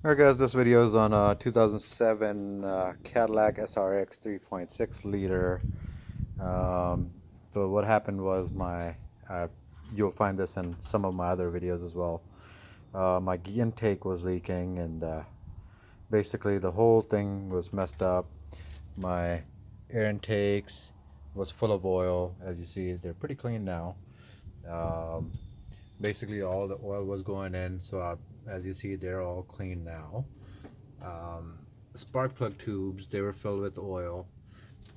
Alright guys, this video is on a 2007 Cadillac SRX 3.6 liter. Um, but what happened was you'll find this in some of my other videos as well. My intake was leaking and basically the whole thing was messed up. My air intakes was full of oil. As you see, they're pretty clean now. Um, Basically all the oil was going in, so as you see, they're all clean now. um, Spark plug tubes, they were filled with oil.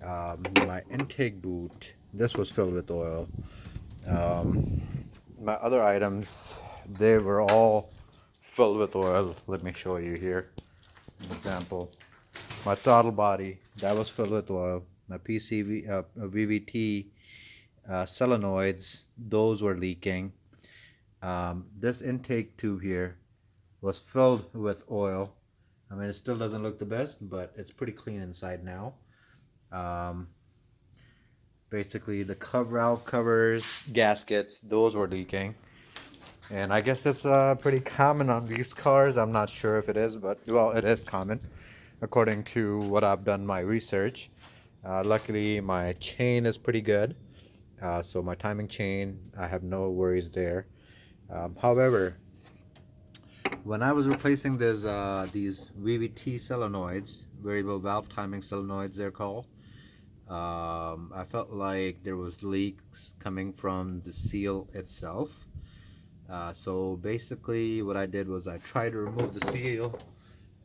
My intake boot, this was filled with oil. um, my other items, they were all filled with oil. Let me show you here an example. My throttle body, that was filled with oil. My VVT solenoids, those were leaking. This intake tube here was filled with oil. I mean, it still doesn't look the best, but it's pretty clean inside now. Um, Basically, the valve covers, gaskets, those were leaking. And I guess it's pretty common on these cars. I'm not sure if it is, but well, it is common according to what I've done my research. Luckily, my chain is pretty good. So my timing chain, I have no worries there. However, when I was replacing these VVT solenoids, variable valve timing solenoids they're called, I felt like there was leaks coming from the seal itself. So basically what I did was I tried to remove the seal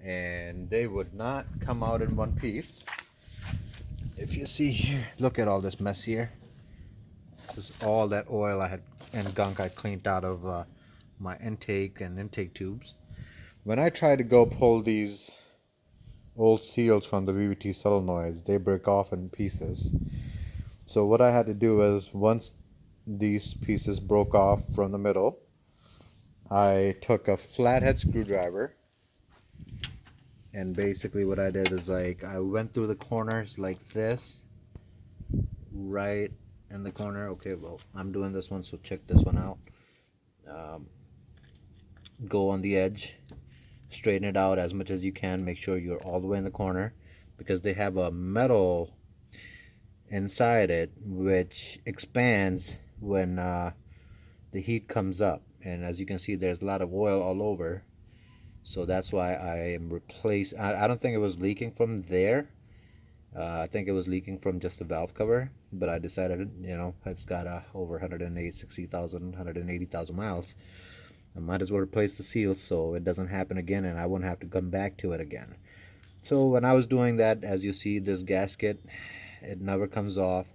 and they would not come out in one piece. If you see here, look at all this mess here. This is all that oil I had and gunk I cleaned out of my intake and intake tubes. When I try to go pull these old seals from the VVT solenoids, they break off in pieces. So what I had to do is, once these pieces broke off from the middle, I took a flathead screwdriver, and basically what I did is I went through the corners like this, right in the corner. Okay, well, I'm doing this one, so check this one out. Go on the edge, straighten it out as much as you can, make sure you're all the way in the corner, because they have a metal inside it which expands when the heat comes up, and as you can see, there's a lot of oil all over. So that's why I am replacing. I don't think it was leaking from there. I think it was leaking from just the valve cover, but I decided, it's got over 180,000 miles. I might as well replace the seal so it doesn't happen again and I won't have to come back to it again. So when I was doing that, as you see, this gasket, it never comes off.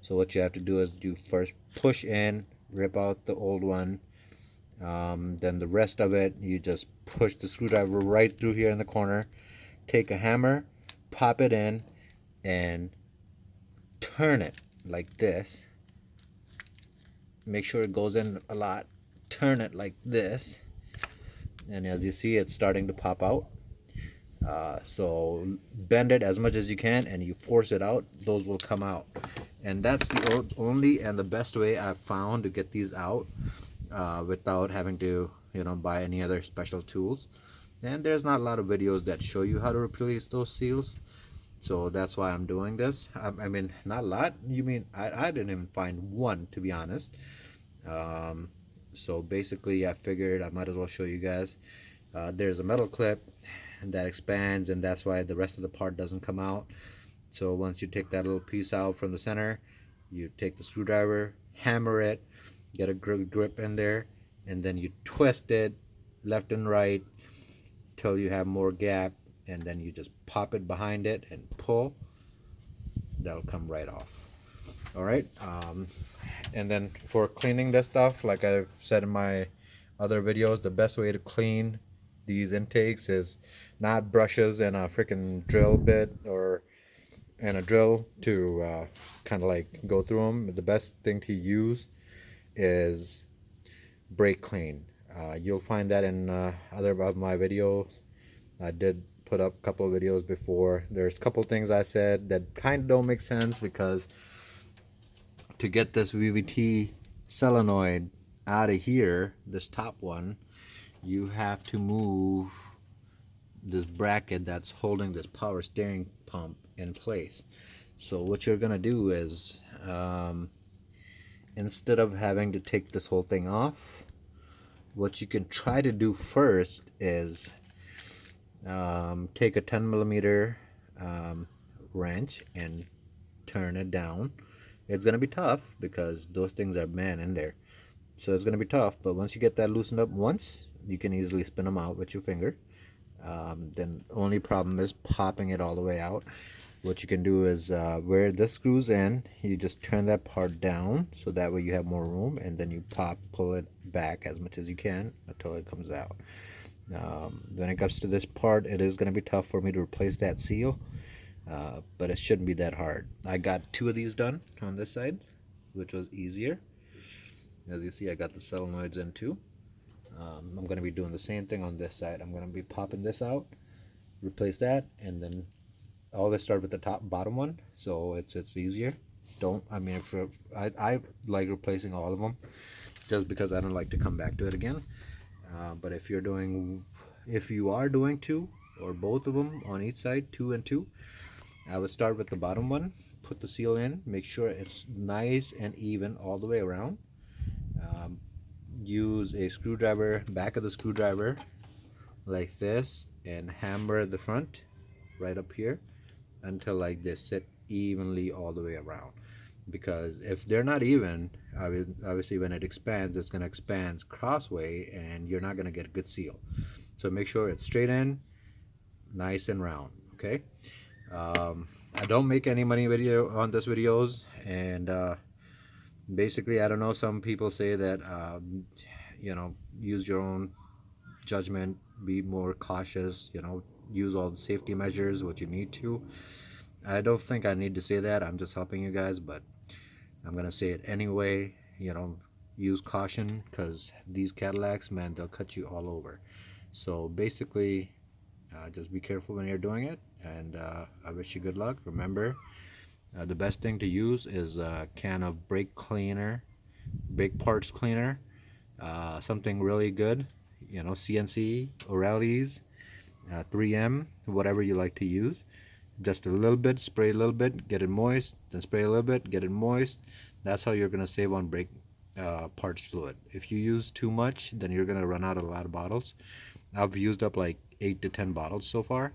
So what you have to do is you first push in, rip out the old one. Then the rest of it, you just push the screwdriver right through here in the corner. Take a hammer, pop it in, and turn it like this. Make sure it goes in a lot. Turn it like this. And as you see, it's starting to pop out. So bend it as much as you can and you force it out, those will come out. And that's the only and the best way I've found to get these out without having to buy any other special tools. And there's not a lot of videos that show you how to replace those seals, so that's why I'm doing this. I mean, not a lot. You mean I didn't even find one, to be honest. So basically I figured I might as well show you guys. There's a metal clip that expands, and that's why the rest of the part doesn't come out. So once you take that little piece out from the center, you take the screwdriver, hammer it, get a grip in there, and then you twist it left and right till you have more gap, and then you just pop it behind it and pull. That'll come right off. All right. And then for cleaning this stuff, like I've said in my other videos, the best way to clean these intakes is not brushes and a freaking drill bit and a drill to kind of like go through them. The best thing to use is brake clean. You'll find that in other of my videos. I did put up a couple of videos before. There's a couple things I said that kind of don't make sense, because to get this VVT solenoid out of here, this top one, you have to move this bracket that's holding this power steering pump in place. So what you're gonna do is, instead of having to take this whole thing off, what you can try to do first is take a 10 millimeter wrench and turn it down. It's gonna be tough because those things are man in there, so it's gonna be tough. But once you get that loosened up once, you can easily spin them out with your finger. Then only problem is popping it all the way out. What you can do is, where this screws in, you just turn that part down so that way you have more room, and then you pull it back as much as you can until it comes out. When it comes to this part, it is going to be tough for me to replace that seal, but it shouldn't be that hard. I got 2 of these done on this side, which was easier. As you see, I got the solenoids in too. I'm going to be doing the same thing on this side. I'm going to be popping this out, replace that, and then always start with the bottom one, so it's easier. I like replacing all of them just because I don't like to come back to it again. But if you are doing 2 or both of them on each side, 2 and 2, I would start with the bottom one, put the seal in, make sure it's nice and even all the way around. Use a screwdriver, back of the screwdriver like this, and hammer the front right up here until like this, sit evenly all the way around. Because if they're not even, obviously when it expands, it's going to expand crossway and you're not going to get a good seal. So make sure it's straight in, nice and round. Okay. I don't make any money on this videos, and basically, I don't know, some people say that use your own judgment, be more cautious, use all the safety measures what you need to. I don't think I need to say that. I'm just helping you guys, but I'm gonna say it anyway. Use caution, because these Cadillacs, man, they'll cut you all over. So basically, just be careful when you're doing it, and I wish you good luck. Remember, the best thing to use is a can of brake parts cleaner, something really good, CNC, O'Reilly's, 3M, whatever you like to use. Just a little bit, spray a little bit, get it moist, then spray a little bit, get it moist. That's how you're going to save on brake parts fluid. If you use too much, then you're going to run out of a lot of bottles. I've used up like 8 to 10 bottles so far.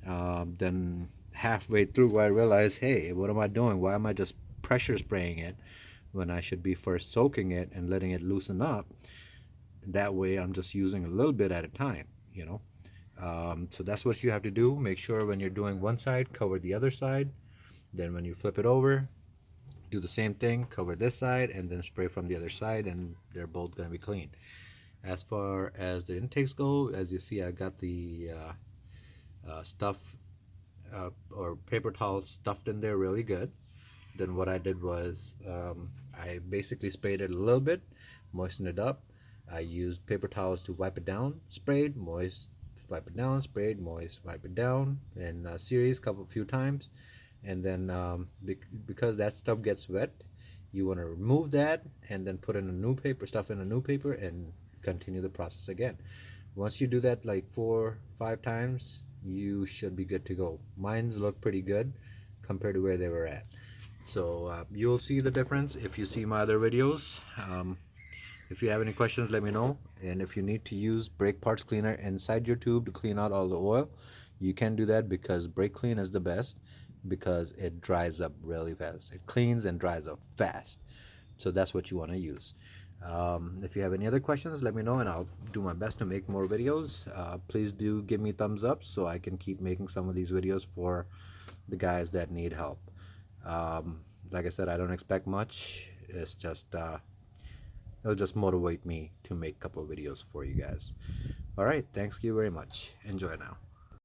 Then halfway through, I realized, hey, what am I doing? Why am I just pressure spraying it when I should be first soaking it and letting it loosen up? That way I'm just using a little bit at a time. So that's what you have to do. Make sure when you're doing one side, cover the other side. Then when you flip it over, do the same thing, cover this side, and then spray from the other side, and they're both going to be clean. As far as the intakes go, as you see, I got the stuff or paper towel stuffed in there really good. Then what I did was, I basically sprayed it a little bit, moistened it up. I used paper towels to wipe it down, sprayed, moist, wipe it down, sprayed, moist, wipe it down in a series, few times. And then because that stuff gets wet, you want to remove that and then put in a new paper, stuff in a new paper, and continue the process again. Once you do that like 4-5 times, you should be good to go. Mine's look pretty good compared to where they were at. So you'll see the difference if you see my other videos. If you have any questions, let me know. And if you need to use brake parts cleaner inside your tube to clean out all the oil, you can do that, because brake clean is the best, because it dries up really fast. It cleans and dries up fast. So that's what you want to use. If you have any other questions, let me know, and I'll do my best to make more videos. Please do give me thumbs up so I can keep making some of these videos for the guys that need help. Like I said, I don't expect much. It's just it'll just motivate me to make a couple of videos for you guys. All right, thank you very much. Enjoy now.